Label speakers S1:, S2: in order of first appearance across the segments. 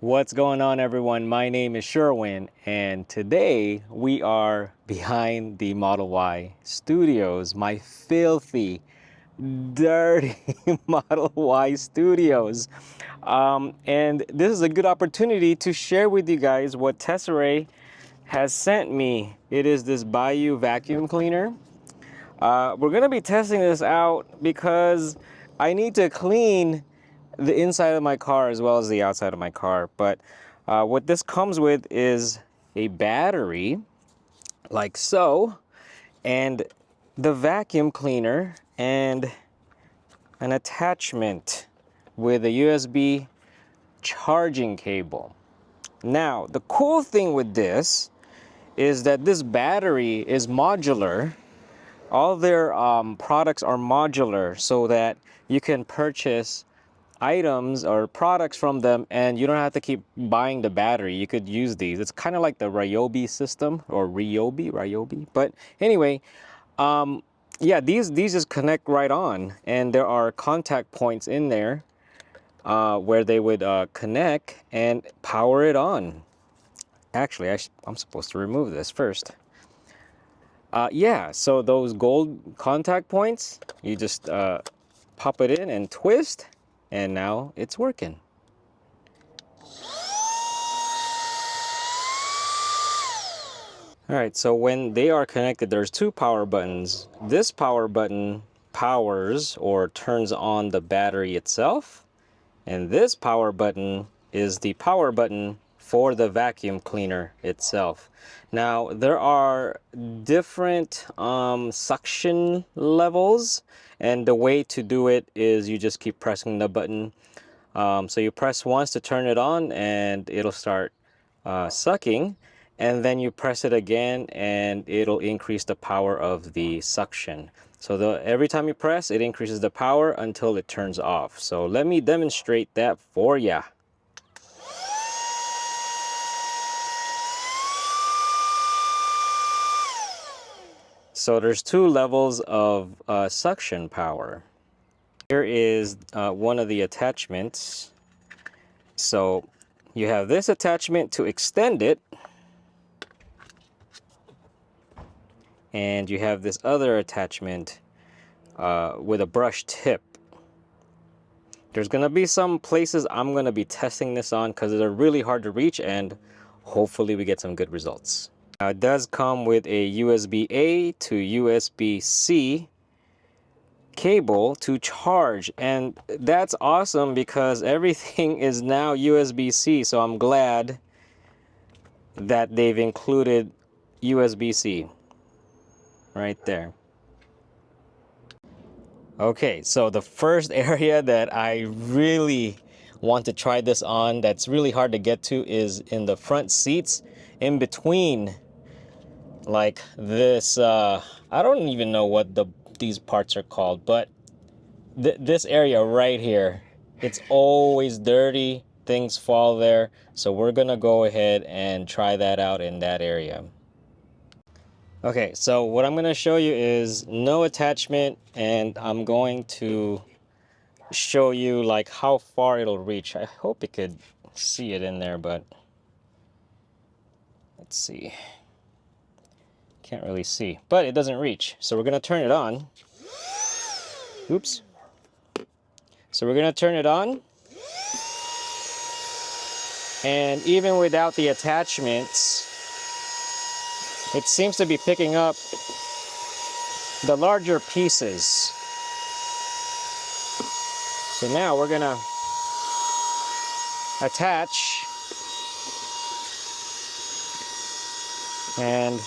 S1: What's going on, everyone? My name is Sherwin, and today we are behind the Model Y Studios, my filthy, dirty Model Y Studios. And this is a good opportunity to share with you guys what Tesery has sent me. It is this Bayou vacuum cleaner. We're going to be testing this out because I need to clean the inside of my car as well as the outside of my car. But what this comes with is a battery, like so, and the vacuum cleaner, and an attachment with a USB charging cable. Now, the cool thing with this is that this battery is modular. All their products are modular so that you can purchase items or products from them and you don't have to keep buying the battery. You could use these. It's kind of like the Ryobi system, or Ryobi. But anyway, yeah, these just connect right on, and there are contact points in there where they would connect and power it on. Actually, I'm supposed to remove this first. Yeah, so those gold contact points, you just pop it in and twist, and now it's working. All right, so when they are connected, there's two power buttons. This power button powers or turns on the battery itself, and this power button is the power button for the vacuum cleaner itself. Now, there are different suction levels, and the way to do it is you just keep pressing the button. So you press once to turn it on, and it'll start sucking, and then you press it again and it'll increase the power of the suction. So every time you press, it increases the power until it turns off. So let me demonstrate that for ya. So there's two levels of suction power. Here is one of the attachments. So you have this attachment to extend it, and you have this other attachment with a brush tip. There's gonna be some places I'm gonna be testing this on because they're really hard to reach, and hopefully we get some good results. Now, it does come with a USB-A to USB-C cable to charge, and that's awesome because everything is now USB-C, so I'm glad that they've included USB-C right there. Okay, so the first area that I really want to try this on, that's really hard to get to, is in the front seats, in between like this. I don't even know what these parts are called, but this area right here, it's always dirty. Things fall there, so we're gonna go ahead and try that out in that area. Okay, so what I'm gonna show you is no attachment, and I'm going to show you like how far it'll reach. I hope you could see it in there, but let's see. Can't really see, but it doesn't reach. So we're gonna turn it on. Oops. So we're gonna turn it on, and even without the attachments, it seems to be picking up the larger pieces. So now we're gonna attach, and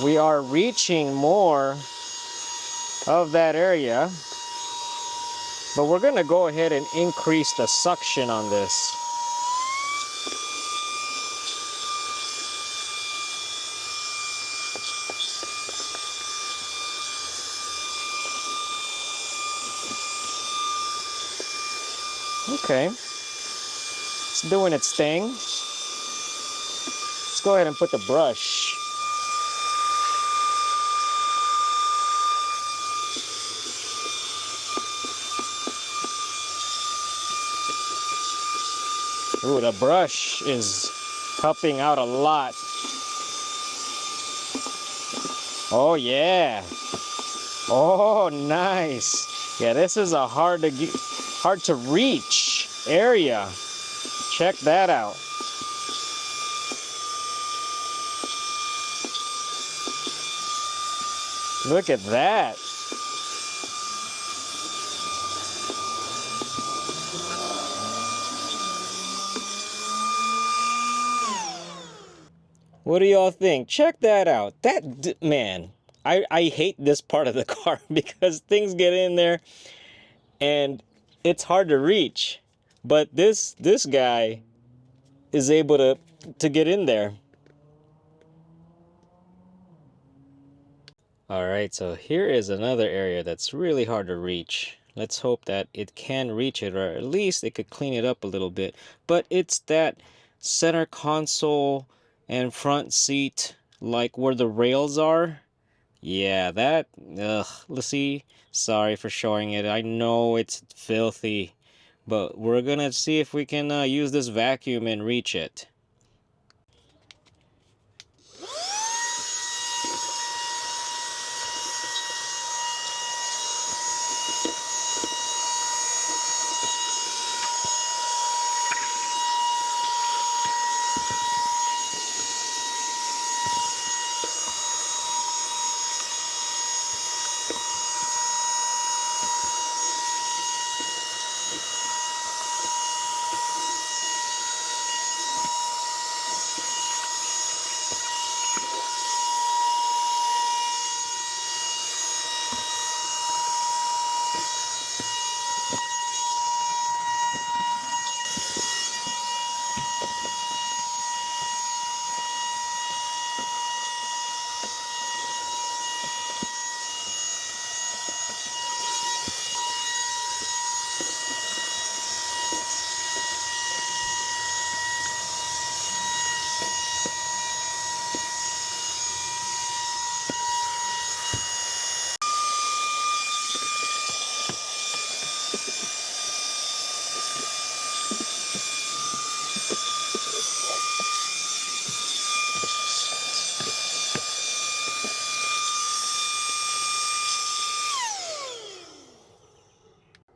S1: we are reaching more of that area, but we're gonna go ahead and increase the suction on this. Okay, it's doing its thing. Let's go ahead and put the brush. Ooh, the brush is helping out a lot. Oh yeah. Oh, nice. Yeah, this is a hard to reach area. Check that out. Look at that. What do y'all think? Check that out. Man, I hate this part of the car because things get in there and it's hard to reach. But this guy is able to get in there. All right, so here is another area that's really hard to reach. Let's hope that it can reach it, or at least it could clean it up a little bit. But it's that center console and front seat, like where the rails are. Yeah, that, ugh, let's see. Sorry for showing it. I know it's filthy, but we're gonna see if we can use this vacuum and reach it.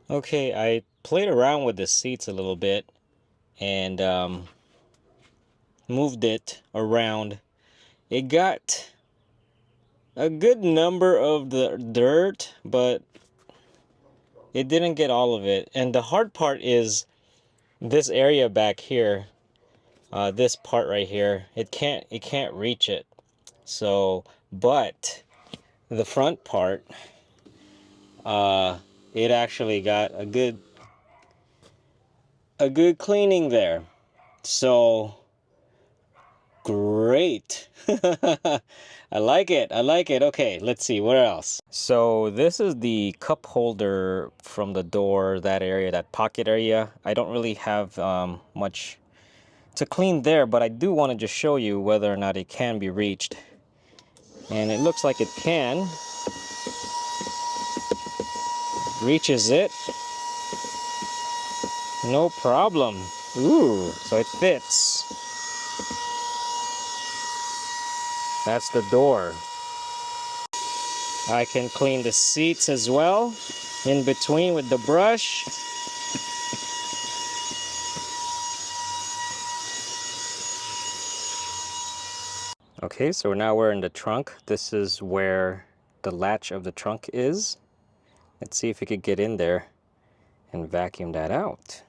S1: Okay, I played around with the seats a little bit and moved it around. It got a good number of the dirt, but it didn't get all of it. And the hard part is this area back here, this part right here. It can't reach it. So, but the front part, uh, it actually got a good cleaning there. So great. I like it. I like it. Okay, let's see. What else? So this is the cup holder from the door, that area, that pocket area. I don't really have much to clean there, but I do want to just show you whether or not it can be reached. And it looks like it can. Reaches it. No problem. Ooh, so it fits. That's the door. I can clean the seats as well in between with the brush. Okay, so now we're in the trunk. This is where the latch of the trunk is. Let's see if we could get in there and vacuum that out.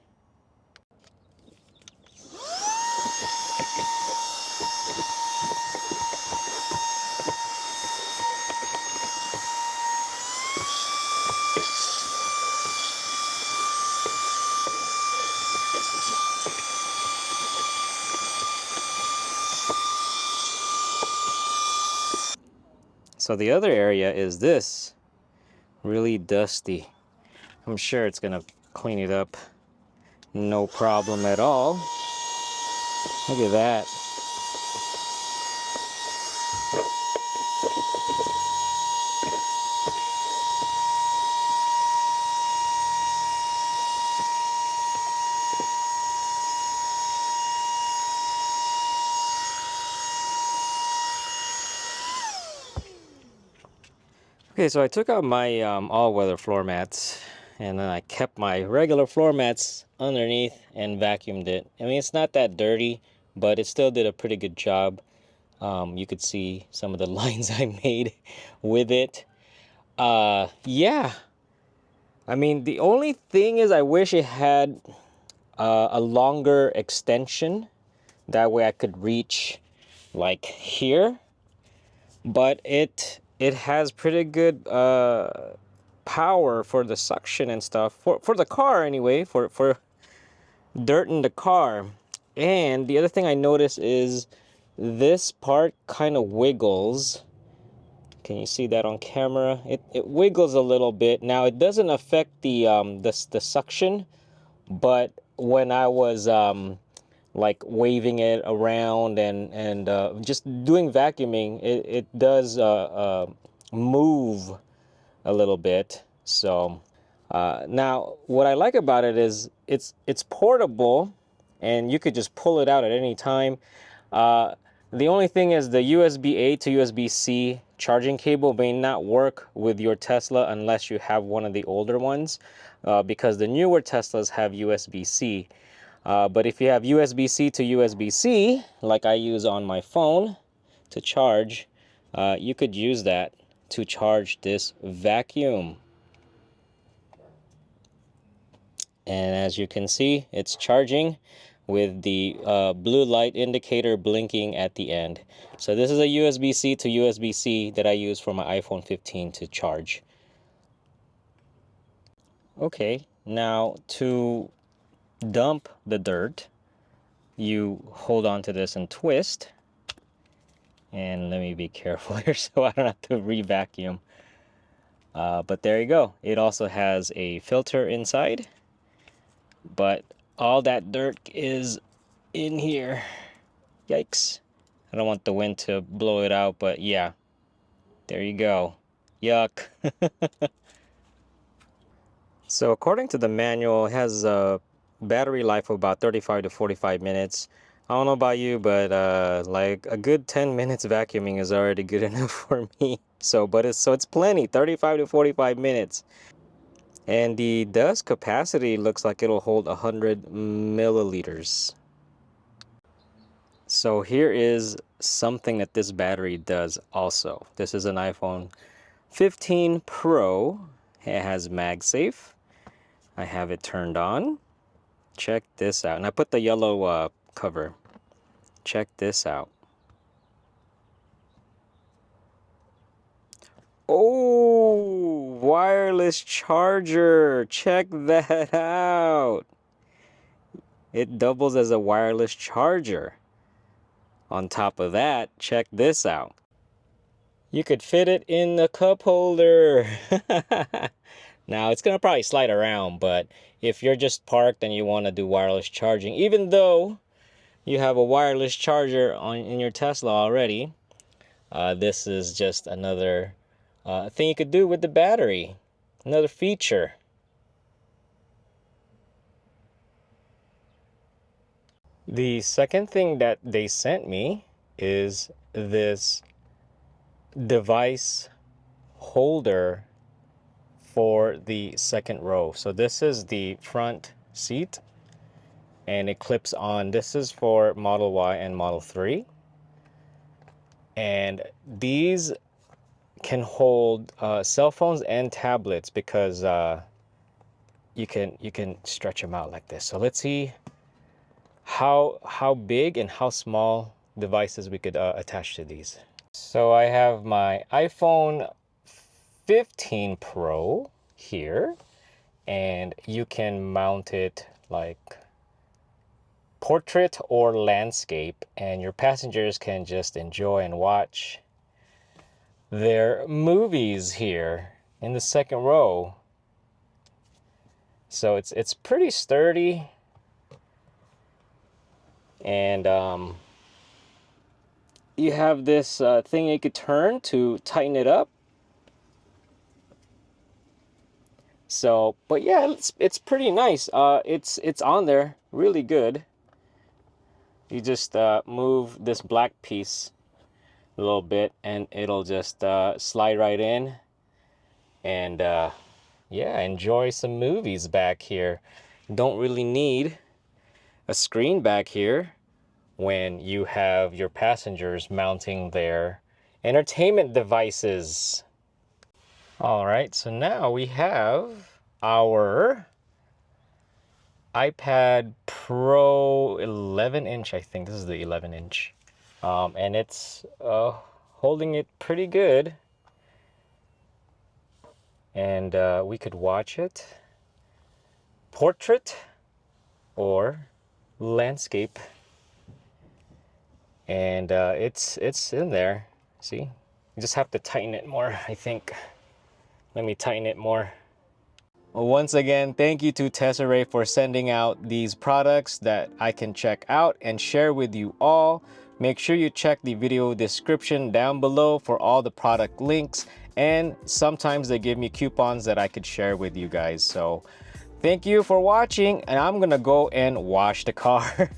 S1: So the other area is this, really dusty. I'm sure it's gonna clean it up, no problem at all. Look at that. Okay, so I took out my all-weather floor mats, and then I kept my regular floor mats underneath and vacuumed it. I mean, it's not that dirty, but it still did a pretty good job. You could see some of the lines I made with it. Yeah. I mean, the only thing is I wish it had a longer extension. That way I could reach like here. But it has pretty good power for the suction and stuff. For the car anyway, for dirt in the car. And the other thing I noticed is this part kind of wiggles. Can you see that on camera? It wiggles a little bit. Now it doesn't affect the suction, but when I was like waving it around and just doing vacuuming, it does move a little bit. So now what I like about it is it's portable, and you could just pull it out at any time. Uh, the only thing is the USB-A to USB-C charging cable may not work with your Tesla unless you have one of the older ones, because the newer Teslas have USB-C. But if you have USB-C to USB-C, like I use on my phone to charge, you could use that to charge this vacuum. And as you can see, it's charging with the blue light indicator blinking at the end. So this is a USB-C to USB-C that I use for my iPhone 15 to charge. Okay, now to dump the dirt, you hold on to this and twist. And let me be careful here so I don't have to re-vacuum. But there you go. It also has a filter inside. But all that dirt is in here. Yikes. I don't want the wind to blow it out, but yeah. There you go. Yuck. So according to the manual, it has a battery life of about 35 to 45 minutes. I don't know about you, but like a good 10 minutes vacuuming is already good enough for me. So it's plenty, 35 to 45 minutes. And the dust capacity looks like it'll hold 100 milliliters. So here is something that this battery does also. This is an iPhone 15 Pro. It has MagSafe. I have it turned on. Check this out. And I put the yellow cover. Check this out. Oh, wireless charger. Check that out. It doubles as a wireless charger. On top of that, check this out. You could fit it in the cup holder. Now, it's going to probably slide around, but if you're just parked and you want to do wireless charging, even though you have a wireless charger in your Tesla already, this is just another thing you could do with the battery. Another feature. The second thing that they sent me is this device holder for the second row. So this is the front seat, and it clips on. This is for Model Y and Model 3. And these can hold cell phones and tablets because you can stretch them out like this. So let's see how big and how small devices we could attach to these. So I have my iPhone 15 Pro here, and you can mount it like portrait or landscape, and your passengers can just enjoy and watch their movies here in the second row. So it's pretty sturdy, and you have this thing you could turn to tighten it up. So, but yeah, it's pretty nice. It's on there really good. You just move this black piece a little bit, and it'll just slide right in. and yeah, enjoy some movies back here. Don't really need a screen back here when you have your passengers mounting their entertainment devices. All right, so now we have our iPad Pro 11-inch. I think this is the 11-inch. And it's holding it pretty good. And we could watch it. Portrait or landscape. And it's in there. See? You just have to tighten it more, I think. Let me tighten it more. Well, once again, thank you to Tesery for sending out these products that I can check out and share with you all. Make sure you check the video description down below for all the product links, and sometimes they give me coupons that I could share with you guys. So thank you for watching, and I'm gonna go and wash the car.